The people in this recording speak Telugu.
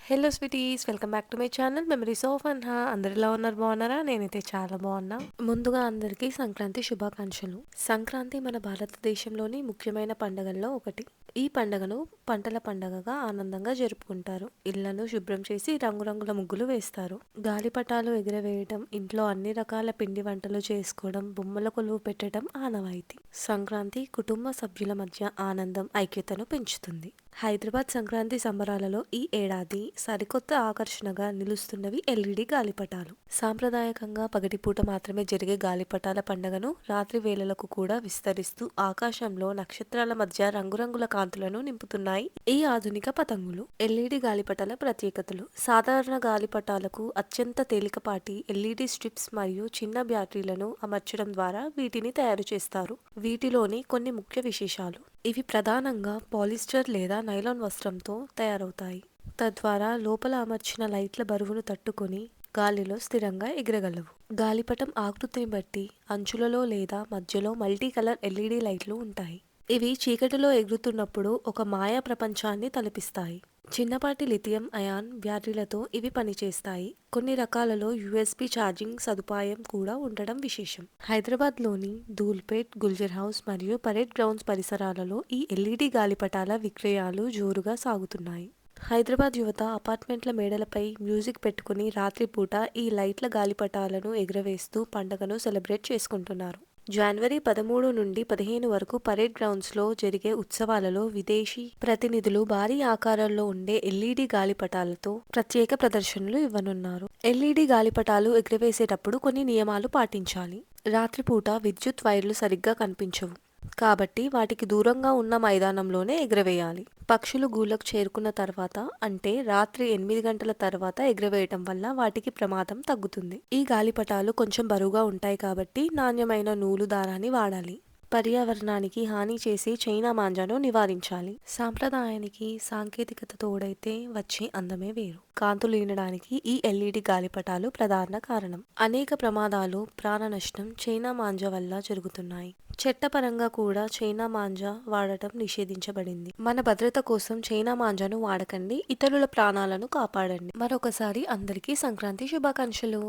Hello sweeties, welcome back to my channel memories of Anha. అందరు ఎలా ఉన్నారు? బాగున్నారా? నేనైతే చాలా బాగున్నా. ముందుగా అందరికీ సంక్రాంతి శుభాకాంక్షలు. సంక్రాంతి మన భారతదేశంలోని ముఖ్యమైన పండుగల్లో ఒకటి. ఈ పండుగను పంటల పండగగా ఆనందంగా జరుపుకుంటారు. ఇళ్లను శుభ్రం చేసి రంగురంగుల ముగ్గులు వేస్తారు. గాలిపటాలు ఎగురవేయడం, ఇంట్లో అన్ని రకాల పిండి వంటలు చేసుకోవడం, బొమ్మల కొలువు పెట్టడం ఆనవాయితీ. సంక్రాంతి కుటుంబ సభ్యుల మధ్య ఆనందం, ఐక్యతను పెంచుతుంది. హైదరాబాద్ సంక్రాంతి సంబరాలలో ఈ ఏడాది సరికొత్త ఆకర్షణగా నిలుస్తున్నవి ఎల్ఈడి గాలిపటాలు. సాంప్రదాయకంగా పగటిపూట మాత్రమే జరిగే గాలిపటాల పండుగను రాత్రి వేళలకు కూడా విస్తరిస్తూ ఆకాశంలో నక్షత్రాల మధ్య రంగురంగుల కాంతులను నింపుతున్నాయి ఈ ఆధునిక పతంగులు. ఎల్ఈడి గాలిపటాల ప్రత్యేకతలు: సాధారణ గాలిపటాలకు అత్యంత తేలికపాటి ఎల్ఈడి స్ట్రిప్స్ మరియు చిన్న బ్యాటరీలను అమర్చడం ద్వారా వీటిని తయారు చేస్తారు. వీటిలోని కొన్ని ముఖ్య విశేషాలు: ఇవి ప్రధానంగా పాలిస్టర్ లేదా నైలాన్ వస్త్రంతో తయారవుతాయి. తద్వారా లోపల అమర్చిన లైట్ల బరువును తట్టుకొని గాలిలో స్థిరంగా ఎగరగలవు. గాలిపటం ఆకృతిని బట్టి అంచులలో లేదా మధ్యలో మల్టీ కలర్ ఎల్ఈడి లైట్లు ఉంటాయి. ఇవి చీకటిలో ఎగురుతున్నప్పుడు ఒక మాయా ప్రపంచాన్ని తలపిస్తాయి. చిన్నపాటి లిథియం అయాన్ బ్యాటరీలతో ఇవి పనిచేస్తాయి. కొన్ని రకాలలో యూఎస్బి ఛార్జింగ్ సదుపాయం కూడా ఉండడం విశేషం. హైదరాబాద్లోని ధూల్పేట్, గుల్జర్ హౌస్ మరియు పరేడ్ గ్రౌండ్స్ పరిసరాలలో ఈ ఎల్ఈడి గాలిపటాల విక్రయాలు జోరుగా సాగుతున్నాయి. హైదరాబాద్ యువత అపార్ట్మెంట్ల మేడలపై మ్యూజిక్ పెట్టుకుని రాత్రిపూట ఈ లైట్ల గాలిపటాలను ఎగురవేస్తూ పండుగను సెలబ్రేట్ చేసుకుంటున్నారు. జనవరి 13 నుండి 15 వరకు పరేడ్ గ్రౌండ్స్లో జరిగే ఉత్సవాలలో విదేశీ ప్రతినిధులు భారీ ఆకారంలో ఉండే ఎల్ఈడి గాలిపటాలతో ప్రత్యేక ప్రదర్శనలు ఇవ్వనున్నారు. ఎల్ఈడి గాలిపటాలు ఎగురవేసేటప్పుడు కొన్ని నియమాలు పాటించాలి. రాత్రిపూట విద్యుత్ వైర్లు సరిగ్గా కనిపించవు కాబట్టి వాటికి దూరంగా ఉన్న మైదానంలోనే ఎగురవేయాలి. పక్షులు గూళ్ళకు చేరుకున్న తర్వాత, అంటే రాత్రి 8 గంటల తర్వాత ఎగురవేయటం వల్ల వాటికి ప్రమాదం తగ్గుతుంది. ఈ గాలిపటాలు కొంచెం బరువుగా ఉంటాయి కాబట్టి నాణ్యమైన నూలు దారాన్ని వాడాలి. పర్యావరణానికి హాని చేసి చైనా మాంజాను నివారించాలి. సాంప్రదాయానికి సాంకేతికత తోడైతే వచ్చే అందమే వేరు. కాంతులు ఈనడానికి ఈ ఎల్ఈడి గాలిపటాలు ప్రధాన కారణం. అనేక ప్రమాదాలు, ప్రాణ నష్టం చైనా మాంజా వల్ల జరుగుతున్నాయి. చట్టపరంగా కూడా చైనా మాంజా వాడటం నిషేధించబడింది. మన భద్రత కోసం చైనా మాంజాను వాడకండి, ఇతరుల ప్రాణాలను కాపాడండి. మరొకసారి అందరికీ సంక్రాంతి శుభాకాంక్షలు.